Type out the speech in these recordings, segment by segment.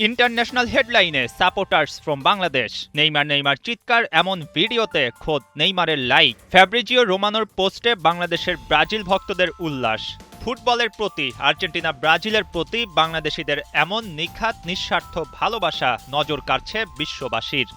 International হেডলাইনে supporters from Bangladesh. Neymar চিৎকার এমন ভিডিওতে খোদ নেইমারের লাইক। ফ্যাব্রিজিও রোমানোর পোস্টে বাংলাদেশের ব্রাজিল ভক্তদের উল্লাস। ফুটবলের প্রতি আর্জেন্টিনা ব্রাজিলের প্রতি বাংলাদেশিদের এমন নিখাত নিঃস্বার্থ ভালোবাসা নজর কাড়ছে বিশ্ববাসীর।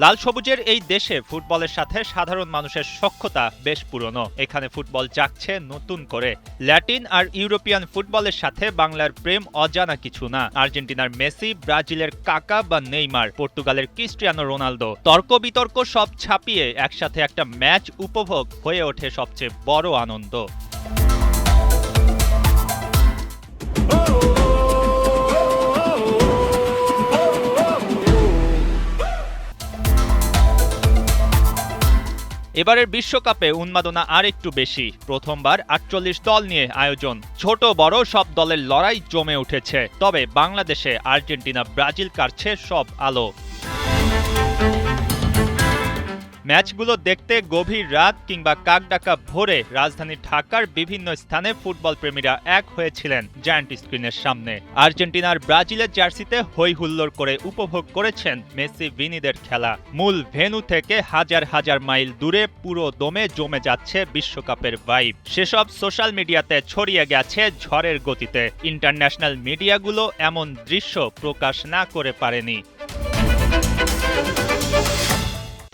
লাল সবুজের এই দেশে ফুটবলের সাথে সাধারণ মানুষের সখ্যতা বেশ পুরনো। এখানে ফুটবল জাগছে নতুন করে। ল্যাটিন আর ইউরোপিয়ান ফুটবলের সাথে বাংলার প্রেম অজানা কিছু না। আর্জেন্টিনার মেসি, ব্রাজিলের কাকা বা নেইমার, পর্তুগালের ক্রিস্টিয়ানো রোনালদো, তর্ক বিতর্ক সব ছাপিয়ে একসাথে একটা ম্যাচ উপভোগ হয়ে ওঠে সবচেয়ে বড় আনন্দ। এবারের বিশ্বকাপে উন্মাদনা আর একটু বেশি। প্রথমবার ৪৮ দল নিয়ে আয়োজন। ছোট বড় সব দলের লড়াই জমে উঠেছে। তবে বাংলাদেশে আর্জেন্টিনা ব্রাজিল কাড়ছে সব আলো। ম্যাচগুলো দেখতে গভীর রাত কিংবা কাকডাকা ভোরে রাজধানী ঢাকার বিভিন্ন স্থানে ফুটবল প্রেমীরা এক হয়েছিলেন জায়ান্ট স্ক্রিনের সামনে। আর্জেন্টিনার ব্রাজিলের জার্সিতে হই হুল্লোড় করে উপভোগ করেছেন মেসি ভিনিদের খেলা। মূল ভেন্যু থেকে হাজার হাজার মাইল দূরে পুরো দমে জমে যাচ্ছে বিশ্বকাপের ভাইব। সেসব সোশ্যাল মিডিয়াতে ছড়িয়ে গেছে ঝড়ের গতিতে। ইন্টারন্যাশনাল মিডিয়াগুলো এমন দৃশ্য প্রকাশ না করে পারেনি।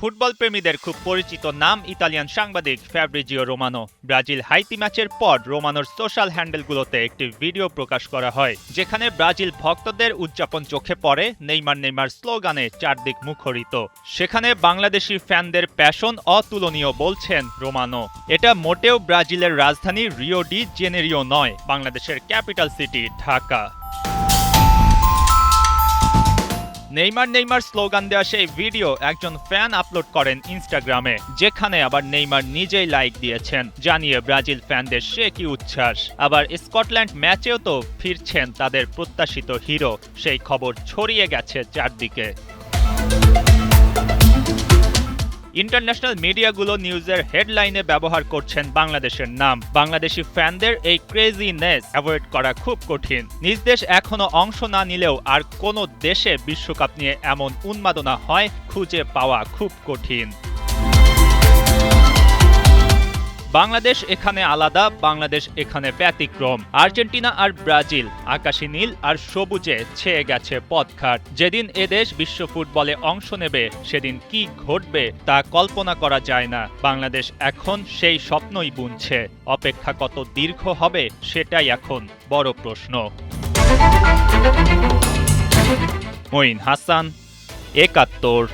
ফুটবল প্রেমীদের খুব পরিচিত নাম ইতালিয়ান সাংবাদিক ফ্যাব্রিজিও রোমানো। ব্রাজিল হাইতি ম্যাচের পর রোমানোর সোশ্যাল হ্যান্ডেলগুলোতে একটি ভিডিও প্রকাশ করা হয়, যেখানে ব্রাজিল ভক্তদের উদযাপন চোখে পড়ে। নেইমার স্লোগানে চারদিক মুখরিত। সেখানে বাংলাদেশি ফ্যানদের প্যাশন অতুলনীয় বলছেন রোমানো। এটা মোটেও ব্রাজিলের রাজধানী রিও ডি জেনেরিও নয়, বাংলাদেশের capital city Dhaka. Neymar slogan দেওয়া সেই ভিডিও একজন ফ্যান আপলোড করেন ইনস্টাগ্রামে, যেখানে আবার নেইমার নিজেই লাইক দিয়েছেন, জানিয়ে ব্রাজিল ফ্যানদের সে কি উচ্ছ্বাস। আবার স্কটল্যান্ড ম্যাচেও তো ফিরছেন তাদের প্রত্যাশিত হিরো, সেই খবর ছড়িয়ে গেছে চারদিকে। ইন্টারন্যাশনাল মিডিয়াগুলো নিউজের হেডলাইনে ব্যবহার করছেন বাংলাদেশের নাম। বাংলাদেশি ফ্যানদের এই ক্রেজিনেস অ্যাভয়েড করা খুব কঠিন। নিজ দেশ এখনো অংশ না নিলেও আর কোনো দেশে বিশ্বকাপ নিয়ে এমন উন্মাদনা হয় খুঁজে পাওয়া খুব কঠিন। বাংলাদেশ এখানে আলাদা, বাংলাদেশ এখানে ব্যতিক্রম। আর্জেন্টিনা আর ব্রাজিল আকাশী নীল আর সবুজে ছেয়ে গেছে পথঘাট। যেদিন এদেশ বিশ্ব ফুটবলে অংশ নেবে সেদিন কি ঘটবে তা কল্পনা করা যায় না। বাংলাদেশ এখন সেই স্বপ্নই বুনছে। অপেক্ষা কত দীর্ঘ হবে সেটাই এখন বড় প্রশ্ন। মঈন হাসান, ৭১।